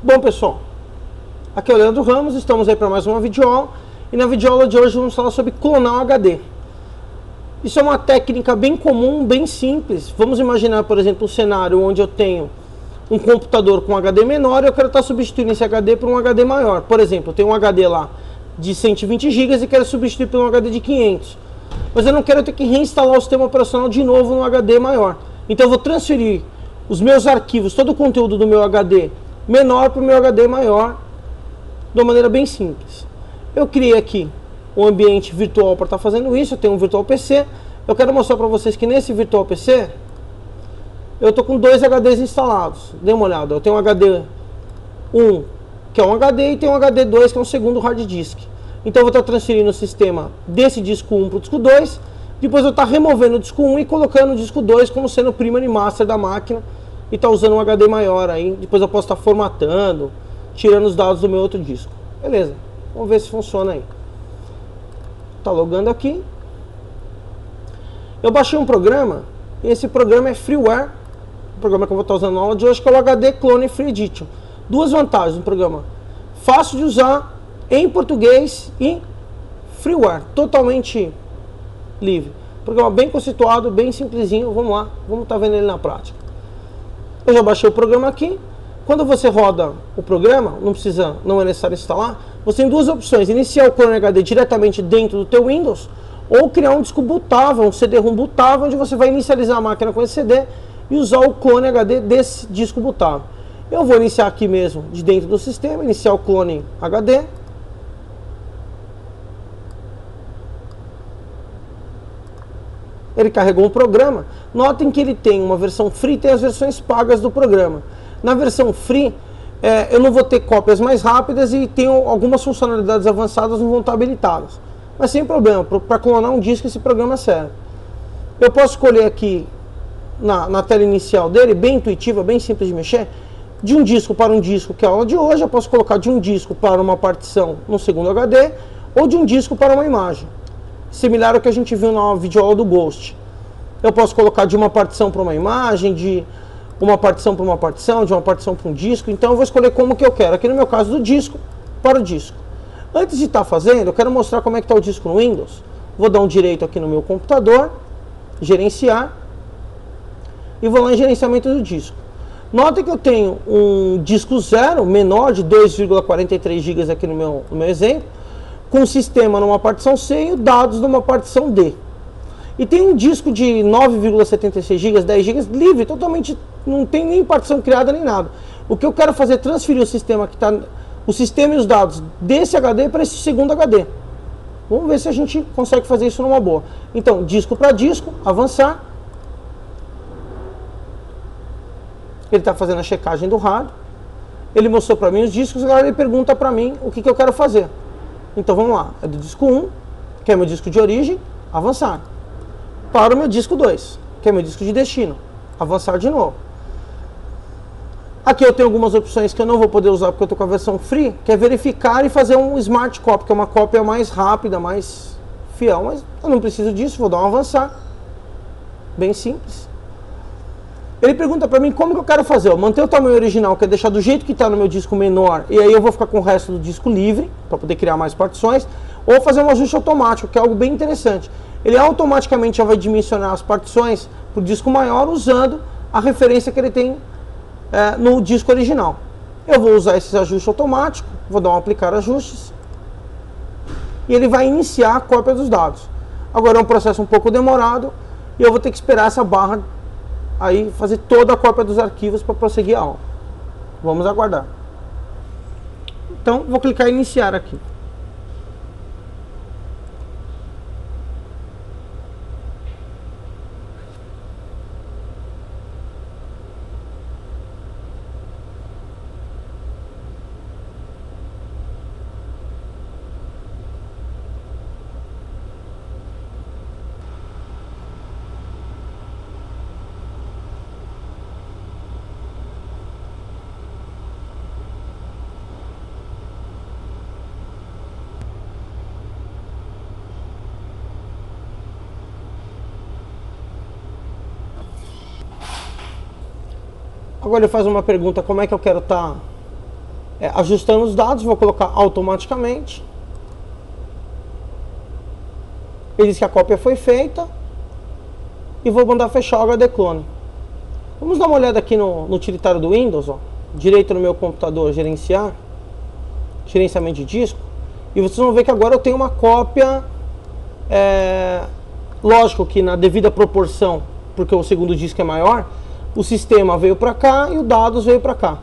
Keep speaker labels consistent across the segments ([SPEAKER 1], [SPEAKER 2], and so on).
[SPEAKER 1] Bom, pessoal, aqui é o Leandro Ramos, estamos aí para mais uma videoaula. E na videoaula de hoje vamos falar sobre clonar um HD. Isso é uma técnica bem comum, bem simples. Vamos imaginar, por exemplo, um cenário onde eu tenho um computador com um HD menor e eu quero estar substituindo esse HD por um HD maior. Por exemplo, eu tenho um HD lá de 120 GB e quero substituir por um HD de 500. Mas eu não quero ter que reinstalar o sistema operacional de novo no HD maior. Então eu vou transferir os meus arquivos, todo o conteúdo do meu HD menor para o meu HD maior, de uma maneira bem simples. Eu criei aqui um ambiente virtual para estar fazendo isso. Eu tenho um Virtual PC. Eu quero mostrar para vocês que nesse Virtual PC eu estou com dois HDs instalados. Dê uma olhada. Eu tenho um HD 1, que é um HD, e tenho um HD 2, que é um segundo hard disk. Então eu vou estar transferindo o sistema desse disco 1 para o disco 2. Depois eu vou estar removendo o disco 1 e colocando o disco 2 como sendo o primary master da máquina. E está usando um HD maior aí. Depois eu posso estar formatando, tirando os dados do meu outro disco. Beleza. Vamos ver se funciona aí. Tá logando aqui. Eu baixei um programa. E esse programa é freeware. O programa que eu vou estar usando na aula de hoje, que é o HD Clone Free Edition. Duas vantagens no programa: fácil de usar, em português, e freeware, totalmente livre. Programa bem conceituado, bem simplesinho. Vamos lá, vamos estar vendo ele na prática. Eu já baixei o programa aqui. Quando você roda o programa, não é necessário instalar. Você tem duas opções: iniciar o Clone HD diretamente dentro do teu Windows, ou criar um disco bootável, um CD-ROM bootável, onde você vai inicializar a máquina com esse CD e usar o Clone HD desse disco bootável. Eu vou iniciar aqui mesmo, de dentro do sistema, iniciar o Clone HD. Ele carregou um programa. Notem que ele tem uma versão free e tem as versões pagas do programa. Na versão free, eu não vou ter cópias mais rápidas e tenho algumas funcionalidades avançadas não vão estar habilitadas. Mas sem problema, para clonar um disco esse programa serve. Eu posso escolher aqui na tela inicial dele, bem intuitiva, bem simples de mexer, de um disco para um disco, que é a aula de hoje. Eu posso colocar de um disco para uma partição no segundo HD, ou de um disco para uma imagem, similar ao que a gente viu na videoaula do Ghost. Eu posso colocar de uma partição para uma imagem, de uma partição para uma partição, de uma partição para um disco. Então eu vou escolher como que eu quero. Aqui no meu caso, do disco para o disco. Antes de estar fazendo, eu quero mostrar como é que está o disco no Windows. Vou dar um direito aqui no meu computador, gerenciar, e vou lá em gerenciamento do disco. Nota que eu tenho um disco zero, menor, de 2,43 GB aqui no meu exemplo, com o sistema numa partição C e dados numa partição D. E tem um disco de 9,76 GB, 10 GB, livre, totalmente, não tem nem partição criada nem nada. O que eu quero fazer é transferir o sistema e os dados desse HD para esse segundo HD. Vamos ver se a gente consegue fazer isso numa boa. Então, disco para disco, avançar. Ele está fazendo a checagem do hardware. Ele mostrou para mim os discos, agora ele pergunta para mim o que eu quero fazer. Então vamos lá, é do disco 1, que é meu disco de origem, avançar. Para o meu disco 2, que é meu disco de destino, avançar de novo. Aqui eu tenho algumas opções que eu não vou poder usar porque eu estou com a versão free, que é verificar e fazer um smart copy, que é uma cópia mais rápida, mais fiel. Mas eu não preciso disso, vou dar um avançar. Bem simples. Ele pergunta para mim como que eu quero fazer. Eu manter o tamanho original, que é deixar do jeito que está no meu disco menor, e aí eu vou ficar com o resto do disco livre, para poder criar mais partições, ou fazer um ajuste automático, que é algo bem interessante. Ele automaticamente já vai dimensionar as partições para o disco maior, usando a referência que ele tem no disco original. Eu vou usar esse ajuste automático, vou dar um aplicar ajustes, e ele vai iniciar a cópia dos dados. Agora é um processo um pouco demorado, e eu vou ter que esperar essa barra aí fazer toda a cópia dos arquivos para prosseguir a aula. Vamos aguardar. Então, vou clicar em iniciar aqui. Agora ele faz uma pergunta: como é que eu quero estar ajustando os dados, vou colocar automaticamente. Ele diz que a cópia foi feita e vou mandar fechar o HD clone. Vamos dar uma olhada aqui no utilitário do Windows, ó. Direito no meu computador, gerenciar, gerenciamento de disco, e vocês vão ver que agora eu tenho uma cópia, lógico que na devida proporção, porque o segundo disco é maior, o sistema veio para cá e o dados veio para cá.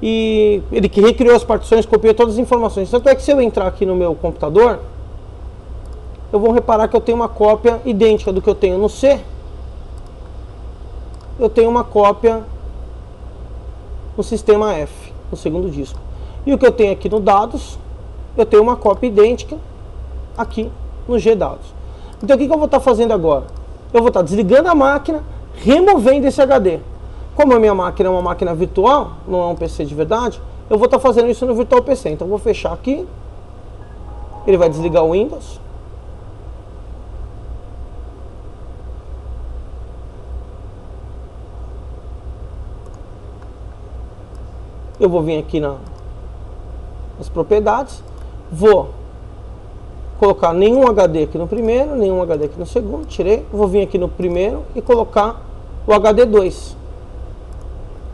[SPEAKER 1] E ele que recriou as partições, copiou todas as informações. Tanto é que se eu entrar aqui no meu computador, eu vou reparar que eu tenho uma cópia idêntica do que eu tenho no C. Eu tenho uma cópia no sistema F, no segundo disco. E o que eu tenho aqui no dados, eu tenho uma cópia idêntica aqui no G dados. Então o que eu vou estar fazendo agora? Eu vou estar desligando a máquina, removendo esse HD. Como a minha máquina é uma máquina virtual, não é um PC de verdade, eu vou estar fazendo isso no Virtual PC. Então eu vou fechar aqui, ele vai desligar o Windows. Eu vou vir aqui nas propriedades, vou colocar nenhum HD aqui no primeiro, nenhum HD aqui no segundo, tirei, vou vir aqui no primeiro e colocar o HD 2,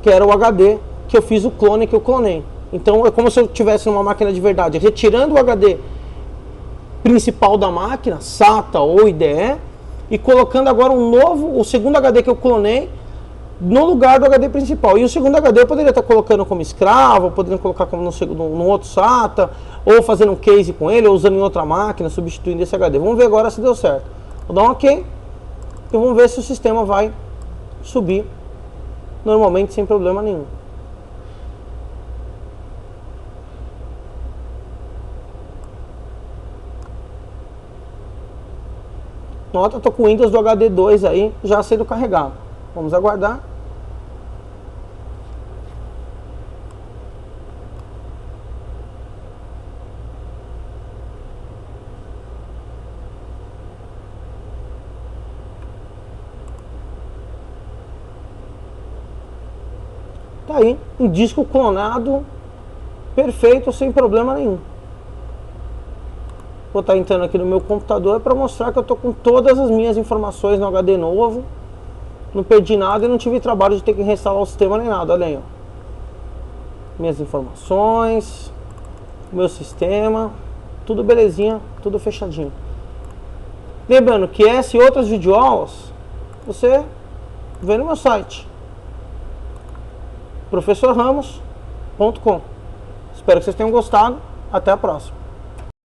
[SPEAKER 1] que era o HD que eu fiz o clone, que eu clonei. Então é como se eu estivesse numa máquina de verdade, retirando o HD principal da máquina, SATA ou IDE, e colocando agora um novo, o segundo HD que eu clonei, no lugar do HD principal. E o segundo HD eu poderia estar colocando como escravo, poderia colocar como no outro SATA, ou fazendo um case com ele, ou usando em outra máquina, substituindo esse HD. Vamos ver agora se deu certo. Vou dar um OK e vamos ver se o sistema vai subir normalmente sem problema nenhum. Nota, estou com o Windows do HD 2 aí já sendo carregado. Vamos aguardar. Tá aí, um disco clonado perfeito, sem problema nenhum. Vou estar entrando aqui no meu computador para mostrar que eu estou com todas as minhas informações no HD novo. Não perdi nada e não tive trabalho de ter que reinstalar o sistema nem nada. Olha aí, ó. Minhas informações, meu sistema, tudo belezinha, tudo fechadinho. Lembrando que essa e outras videoaulas você vê no meu site professorramos.com. Espero que vocês tenham gostado. Até a próxima.